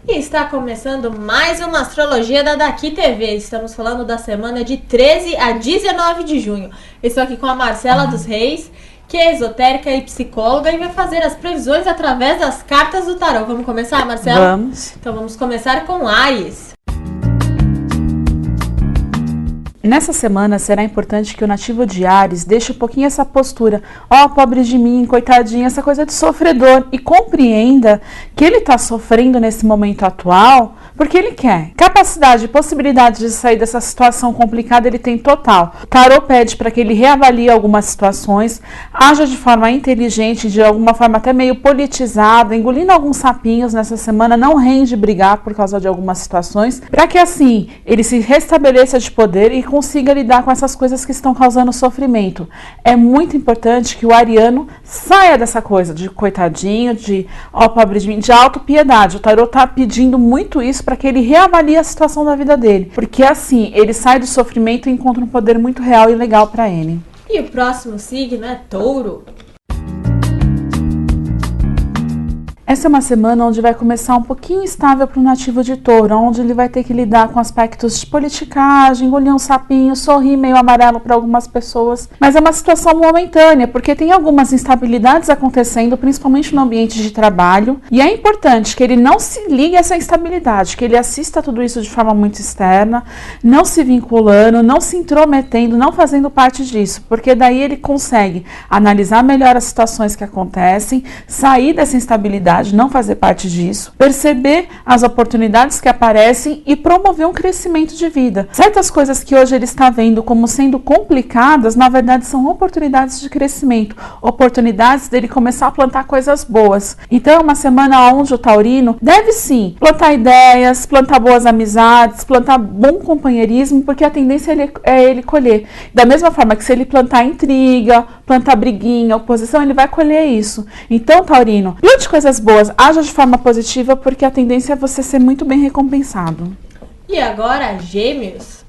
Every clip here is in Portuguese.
E está começando mais uma Astrologia da Daqui TV. Estamos falando da semana de 13 a 19 de junho. Estou aqui com a Marcela dos Reis, que é esotérica e psicóloga e vai fazer as previsões através das cartas do tarô. Vamos começar, Marcela? Vamos. Então vamos começar com Áries. Nessa semana será importante que o nativo de Áries deixe um pouquinho essa postura, pobre de mim, coitadinho, essa coisa de sofredor, e compreenda que ele está sofrendo nesse momento atual porque ele quer. Capacidade e possibilidade de sair dessa situação complicada ele tem total. O tarô pede para que ele reavalie algumas situações, haja de forma inteligente, de alguma forma até meio politizada, engolindo alguns sapinhos nessa semana, não rende brigar por causa de algumas situações, para que assim ele se restabeleça de poder e consiga lidar com essas coisas que estão causando sofrimento. É muito importante que o ariano saia dessa coisa de coitadinho, de pobre de mim, de autopiedade. O tarô está pedindo muito isso para que ele reavalie a situação da vida dele, porque assim ele sai do sofrimento e encontra um poder muito real e legal para ele. E o próximo signo é Touro. Essa é uma semana onde vai começar um pouquinho instável para o nativo de Touro, onde ele vai ter que lidar com aspectos de politicagem, engolir um sapinho, sorrir meio amarelo para algumas pessoas. Mas é uma situação momentânea, porque tem algumas instabilidades acontecendo, principalmente no ambiente de trabalho. E é importante que ele não se ligue a essa instabilidade, que ele assista tudo isso de forma muito externa, não se vinculando, não se intrometendo, não fazendo parte disso, porque daí ele consegue analisar melhor as situações que acontecem, sair dessa instabilidade, não fazer parte disso, perceber as oportunidades que aparecem e promover um crescimento de vida. Certas coisas que hoje ele está vendo como sendo complicadas, na verdade são oportunidades de crescimento, oportunidades dele começar a plantar coisas boas. Então é uma semana onde o taurino deve sim plantar ideias, plantar boas amizades, plantar bom companheirismo, porque a tendência é ele colher. Da mesma forma que se ele plantar intriga, plantar briguinha, oposição, ele vai colher isso. Então, taurino, plante coisas boas, haja de forma positiva, porque a tendência é você ser muito bem recompensado. E agora, Gêmeos.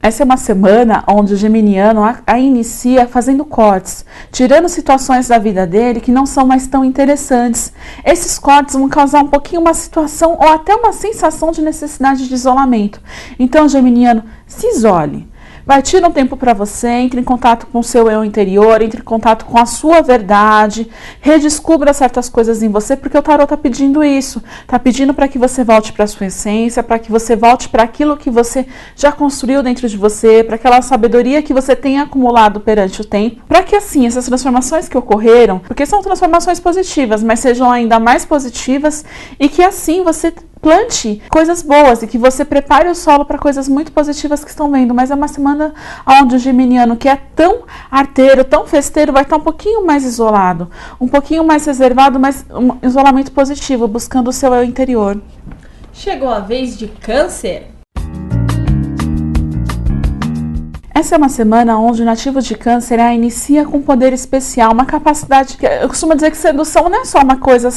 Essa é uma semana onde o geminiano a inicia fazendo cortes, tirando situações da vida dele que não são mais tão interessantes. Esses cortes vão causar um pouquinho uma situação ou até uma sensação de necessidade de isolamento. Então, geminiano, se isole. Vai, tira um tempo para você, entre em contato com o seu eu interior, entre em contato com a sua verdade, redescubra certas coisas em você, porque o tarô está pedindo isso. Está pedindo para que você volte para a sua essência, para que você volte para aquilo que você já construiu dentro de você, para aquela sabedoria que você tem acumulado perante o tempo, para que assim, essas transformações que ocorreram, porque são transformações positivas, mas sejam ainda mais positivas e que assim você plante coisas boas e que você prepare o solo para coisas muito positivas que estão vendo. Mas é uma semana onde o geminiano, que é tão arteiro, tão festeiro, vai estar um pouquinho mais isolado, um pouquinho mais reservado, mas um isolamento positivo, buscando o seu eu interior. Chegou a vez de Câncer. Essa é uma semana onde o nativo de Câncer inicia com um poder especial, uma capacidade que eu costumo dizer que sedução não é só uma coisa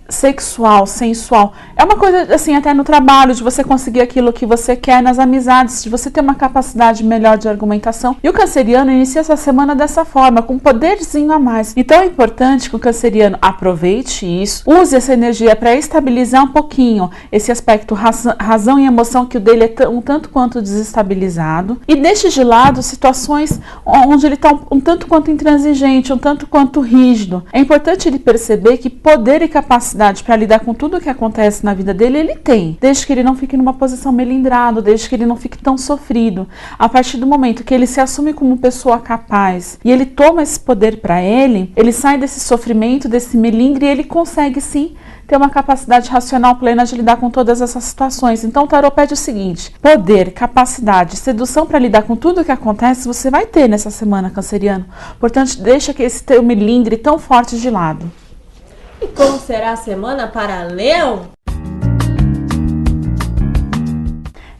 sexual, sensual. É uma coisa assim até no trabalho, de você conseguir aquilo que você quer, nas amizades, de você ter uma capacidade melhor de argumentação. E o canceriano inicia essa semana dessa forma, com um poderzinho a mais. Então é importante que o canceriano aproveite isso, use essa energia para estabilizar um pouquinho esse aspecto razão e emoção, que o dele é um tanto quanto desestabilizado, e deixe de lado situações onde ele está um tanto quanto intransigente, um tanto quanto rígido. É importante ele perceber que poder e capacidade para lidar com tudo o que acontece na vida dele, ele tem, desde que ele não fique numa posição melindrado, desde que ele não fique tão sofrido. A partir do momento que ele se assume como pessoa capaz e ele toma esse poder para ele sai desse sofrimento, desse melindre, e ele consegue sim ter uma capacidade racional plena de lidar com todas essas situações. Então o tarô pede o seguinte: poder, capacidade, sedução para lidar com tudo o que acontece, você vai ter nessa semana, canceriano. Portanto, deixa que esse teu melindre tão forte de lado. E como será a semana para Leão?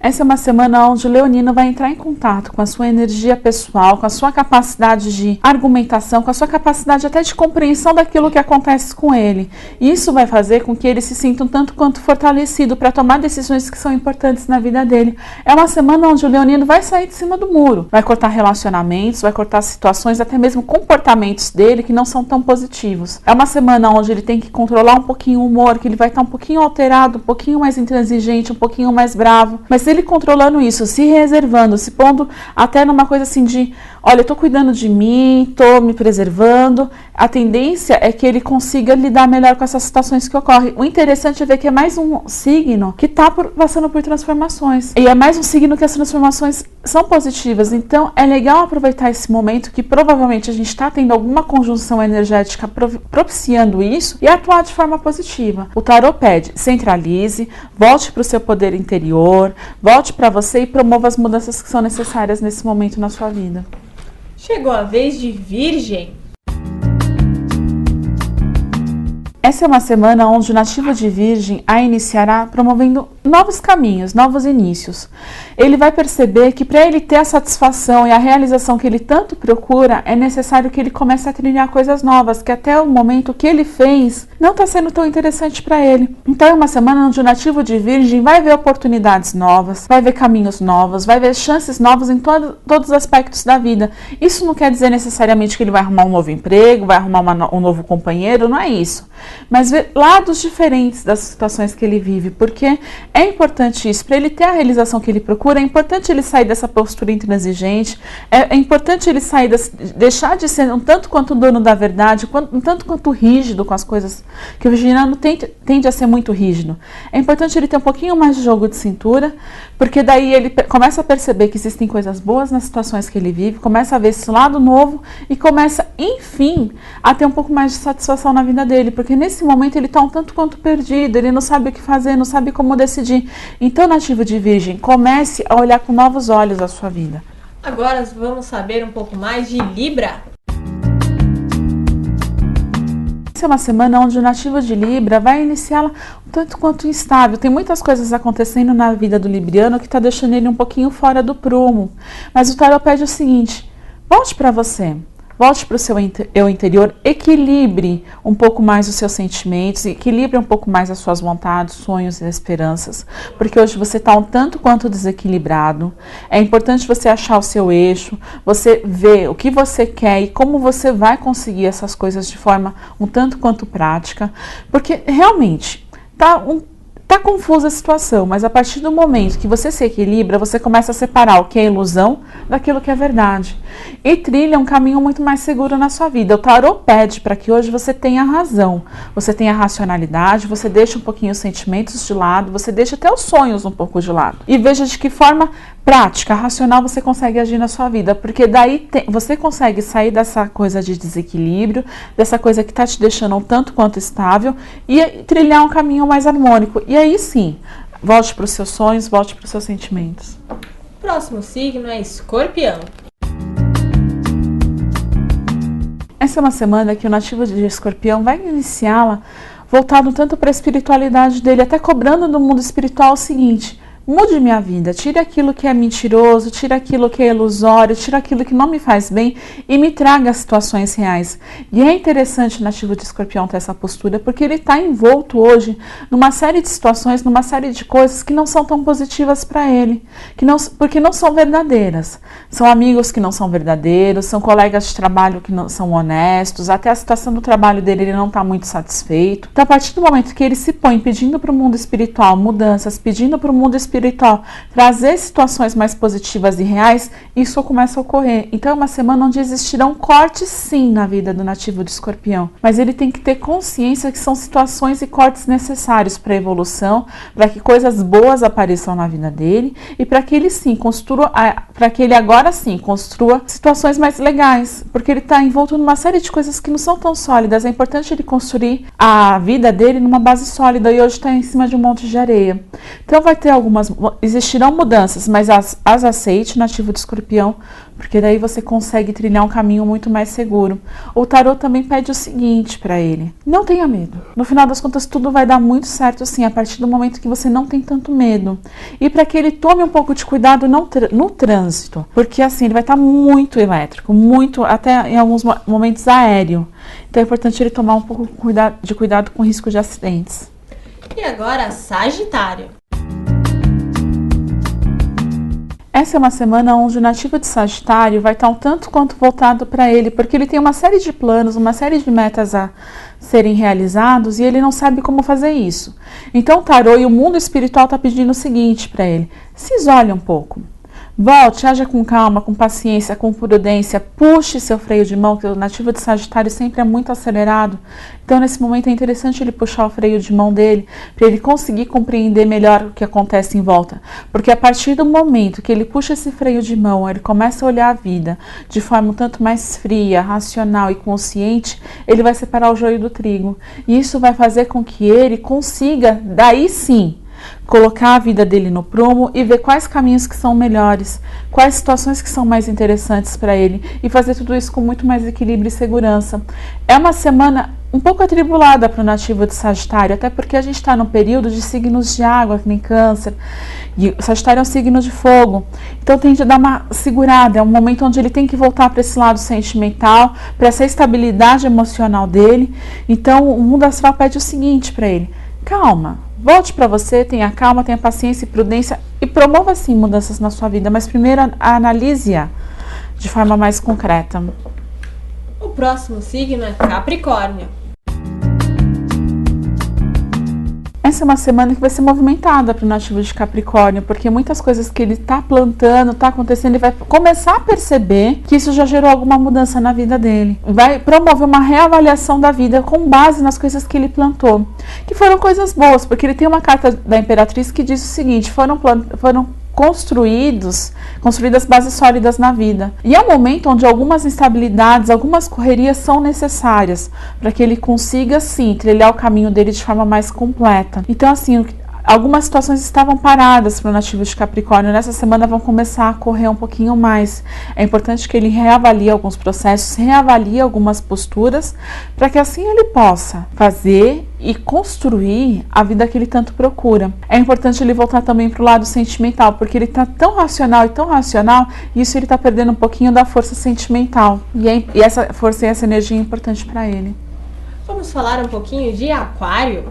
Essa é uma semana onde o leonino vai entrar em contato com a sua energia pessoal, com a sua capacidade de argumentação, com a sua capacidade até de compreensão daquilo que acontece com ele. E isso vai fazer com que ele se sinta um tanto quanto fortalecido para tomar decisões que são importantes na vida dele. É uma semana onde o leonino vai sair de cima do muro, vai cortar relacionamentos, vai cortar situações, até mesmo comportamentos dele que não são tão positivos. É uma semana onde ele tem que controlar um pouquinho o humor, que ele vai estar um pouquinho alterado, um pouquinho mais intransigente, um pouquinho mais bravo, mas ele controlando isso, se reservando, se pondo até numa coisa assim de, olha, eu tô cuidando de mim, tô me preservando, a tendência é que ele consiga lidar melhor com essas situações que ocorrem. O interessante é ver que é mais um signo que tá passando por transformações, e é mais um signo que as transformações são positivas, então é legal aproveitar esse momento que provavelmente a gente está tendo alguma conjunção energética propiciando isso e atuar de forma positiva. O tarot pede, centralize, volte para o seu poder interior, volte para você e promova as mudanças que são necessárias nesse momento na sua vida. Chegou a vez de Virgem. Essa é uma semana onde o nativo de Virgem a iniciará promovendo novos caminhos, novos inícios. Ele vai perceber que para ele ter a satisfação e a realização que ele tanto procura, é necessário que ele comece a trilhar coisas novas, que até o momento que ele fez não está sendo tão interessante para ele. Então é uma semana onde o nativo de Virgem vai ver oportunidades novas, vai ver caminhos novos, vai ver chances novas em todos os aspectos da vida. Isso não quer dizer necessariamente que ele vai arrumar um novo emprego, vai arrumar um novo companheiro, não é isso. Mas ver lados diferentes das situações que ele vive, porque é importante isso, para ele ter a realização que ele procura, é importante ele sair dessa postura intransigente, é importante ele sair, deixar de ser um tanto quanto dono da verdade, um tanto quanto rígido com as coisas, que o virginiano tende a ser muito rígido. É importante ele ter um pouquinho mais de jogo de cintura, porque daí ele começa a perceber que existem coisas boas nas situações que ele vive, começa a ver esse lado novo e começa, enfim, a ter um pouco mais de satisfação na vida dele, porque nesse momento ele está um tanto quanto perdido, ele não sabe o que fazer, não sabe como decidir. Então, nativo de Virgem, comece a olhar com novos olhos a sua vida. Agora vamos saber um pouco mais de Libra. Essa é uma semana onde o nativo de Libra vai iniciá-la um tanto quanto instável. Tem muitas coisas acontecendo na vida do libriano que está deixando ele um pouquinho fora do prumo. Mas o tarot pede o seguinte: volte para você. Volte para o seu eu interior, equilibre um pouco mais os seus sentimentos, equilibre um pouco mais as suas vontades, sonhos e esperanças, porque hoje você está um tanto quanto desequilibrado. É importante você achar o seu eixo, você ver o que você quer e como você vai conseguir essas coisas de forma um tanto quanto prática, porque realmente Tá confusa a situação, mas a partir do momento que você se equilibra, você começa a separar o que é ilusão daquilo que é verdade. E trilha um caminho muito mais seguro na sua vida. O tarot pede para que hoje você tenha razão, você tenha racionalidade, você deixe um pouquinho os sentimentos de lado, você deixe até os sonhos um pouco de lado. E veja de que forma prática, racional você consegue agir na sua vida, porque daí você consegue sair dessa coisa de desequilíbrio, dessa coisa que está te deixando um tanto quanto estável e trilhar um caminho mais harmônico. E aí sim, volte para os seus sonhos, volte para os seus sentimentos. Próximo signo é Escorpião. Essa é uma semana que o nativo de Escorpião vai iniciá-la voltado tanto para a espiritualidade dele, até cobrando do mundo espiritual o seguinte: mude minha vida, tire aquilo que é mentiroso, tire aquilo que é ilusório, tire aquilo que não me faz bem e me traga situações reais. E é interessante o nativo de Escorpião ter essa postura, porque ele está envolto hoje numa série de situações, numa série de coisas que não são tão positivas para ele, porque não são verdadeiras. São amigos que não são verdadeiros, são colegas de trabalho que não são honestos, até a situação do trabalho dele ele não está muito satisfeito. Então, a partir do momento que ele se põe pedindo para o mundo espiritual mudanças, pedindo para o mundo espiritual trazer situações mais positivas e reais, isso começa a ocorrer. Então é uma semana onde existirão cortes sim na vida do nativo de Escorpião, mas ele tem que ter consciência que são situações e cortes necessários para a evolução, para que coisas boas apareçam na vida dele e para que ele sim construa, para que ele agora sim construa situações mais legais, porque ele está envolto numa série de coisas que não são tão sólidas. É importante ele construir a vida dele numa base sólida e hoje está em cima de um monte de areia. Então vai ter algumas existirão mudanças, mas as aceite, nativo de Escorpião, porque daí você consegue trilhar um caminho muito mais seguro. O tarô também pede o seguinte para ele: não tenha medo. No final das contas, tudo vai dar muito certo, sim, a partir do momento que você não tem tanto medo. E para que ele tome um pouco de cuidado no trânsito, porque assim, ele vai estar muito elétrico, muito, até em alguns momentos aéreo. Então é importante ele tomar um pouco de cuidado com o risco de acidentes. E agora, Sagitário. Essa é uma semana onde o nativo de Sagitário vai estar um tanto quanto voltado para ele, porque ele tem uma série de planos, uma série de metas a serem realizados e ele não sabe como fazer isso. Então o tarô e o mundo espiritual está pedindo o seguinte para ele: se isole um pouco. Volte, haja com calma, com paciência, com prudência, puxe seu freio de mão, que o nativo de Sagitário sempre é muito acelerado. Então, nesse momento, é interessante ele puxar o freio de mão dele, para ele conseguir compreender melhor o que acontece em volta. Porque a partir do momento que ele puxa esse freio de mão, ele começa a olhar a vida de forma um tanto mais fria, racional e consciente, ele vai separar o joio do trigo. E isso vai fazer com que ele consiga, daí sim, colocar a vida dele no prumo e ver quais caminhos que são melhores, quais situações que são mais interessantes para ele e fazer tudo isso com muito mais equilíbrio e segurança. É uma semana um pouco atribulada para o nativo de Sagitário, até porque a gente está num período de signos de água, que nem Câncer, e o Sagitário é um signo de fogo, então tem de dar uma segurada, é um momento onde ele tem que voltar para esse lado sentimental, para essa estabilidade emocional dele. Então o mundo astral pede o seguinte para ele: calma, volte para você, tenha calma, tenha paciência e prudência e promova sim mudanças na sua vida, mas primeiro analise-a de forma mais concreta. O próximo signo é Capricórnio. Essa é uma semana que vai ser movimentada para o nativo de Capricórnio, porque muitas coisas que ele está plantando, está acontecendo, ele vai começar a perceber que isso já gerou alguma mudança na vida dele. Vai promover uma reavaliação da vida com base nas coisas que ele plantou, que foram coisas boas, porque ele tem uma carta da Imperatriz que diz o seguinte: foram construídas bases sólidas na vida. E é um momento onde algumas instabilidades, algumas correrias são necessárias para que ele consiga, sim, trilhar o caminho dele de forma mais completa. Então, assim, algumas situações estavam paradas para o nativo de Capricórnio. Nessa semana vão começar a correr um pouquinho mais. É importante que ele reavalie alguns processos, reavalie algumas posturas, para que assim ele possa fazer e construir a vida que ele tanto procura. É importante ele voltar também para o lado sentimental, porque ele está tão racional, e isso ele está perdendo um pouquinho da força sentimental. E essa força e essa energia é importante para ele. Vamos falar um pouquinho de Aquário.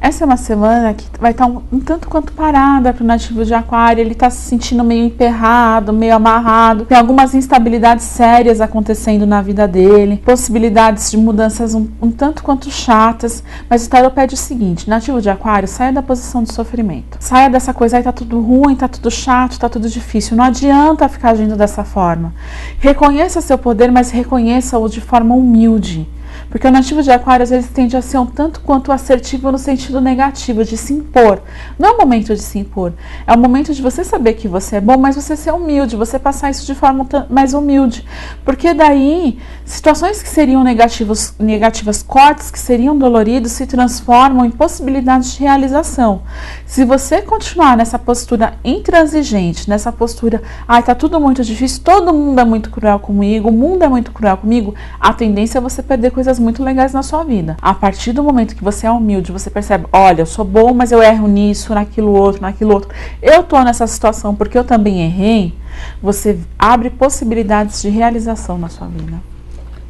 Essa é uma semana que vai estar um tanto quanto parada para o nativo de Aquário. Ele está se sentindo meio emperrado, meio amarrado. Tem algumas instabilidades sérias acontecendo na vida dele. Possibilidades de mudanças um tanto quanto chatas. Mas o tarô pede o seguinte: nativo de Aquário, saia da posição de sofrimento. Saia dessa coisa aí, tá tudo ruim, tá tudo chato, tá tudo difícil. Não adianta ficar agindo dessa forma. Reconheça seu poder, mas reconheça-o de forma humilde. Porque o nativo de Aquário às vezes tende a ser um tanto quanto assertivo no sentido negativo, de se impor. Não é o momento de se impor, é o momento de você saber que você é bom, mas você ser humilde, você passar isso de forma mais humilde. Porque daí, situações que seriam negativas, cortes que seriam doloridos, se transformam em possibilidades de realização. Se você continuar nessa postura intransigente, nessa postura, ai, tá tudo muito difícil, todo mundo é muito cruel comigo, o mundo é muito cruel comigo, a tendência é você perder coisas muito legais na sua vida. A partir do momento que você é humilde, você percebe: olha, eu sou bom, mas eu erro nisso, naquilo outro. Eu tô nessa situação porque eu também errei. Você abre possibilidades de realização na sua vida.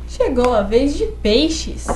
Chegou a vez de Peixes.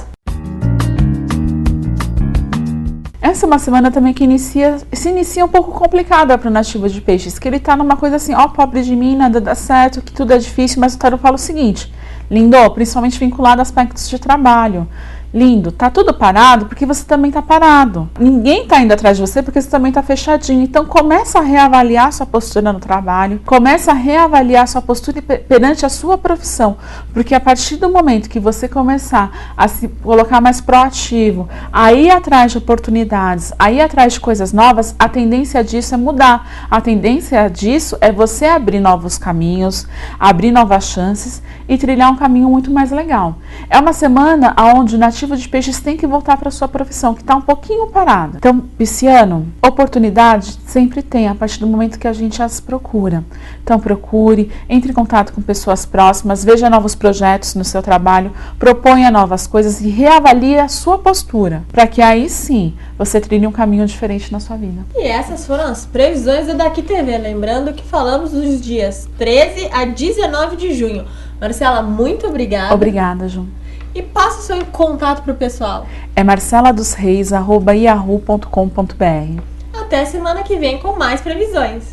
Essa é uma semana também que se inicia um pouco complicada para o nativo de Peixes, que ele tá numa coisa assim: ó, pobre de mim, nada dá certo, que tudo é difícil. Mas o tarô fala o seguinte: lindo, principalmente vinculado a aspectos de trabalho. Lindo, tá tudo parado porque você também tá parado. Ninguém tá indo atrás de você porque você também tá fechadinho. Então começa a reavaliar sua postura no trabalho, começa a reavaliar sua postura perante a sua profissão, porque a partir do momento que você começar a se colocar mais proativo, a ir atrás de oportunidades, a ir atrás de coisas novas, a tendência disso é mudar. A tendência disso é você abrir novos caminhos, abrir novas chances e trilhar um caminho muito mais legal. É uma semana onde o nativo nativo de peixes tem que voltar para sua profissão, que está um pouquinho parada. Então, pisciano, oportunidade sempre tem a partir do momento que a gente as procura. Então, procure, entre em contato com pessoas próximas, veja novos projetos no seu trabalho, proponha novas coisas e reavalie a sua postura, para que aí sim você trilhe um caminho diferente na sua vida. E essas foram as previsões do Daqui TV, lembrando que falamos dos dias 13 a 19 de junho. Marcela, muito obrigada. Obrigada, Ju. E passa o seu contato para o pessoal. É marceladosreis@yahoo.com.br. Até semana que vem com mais previsões.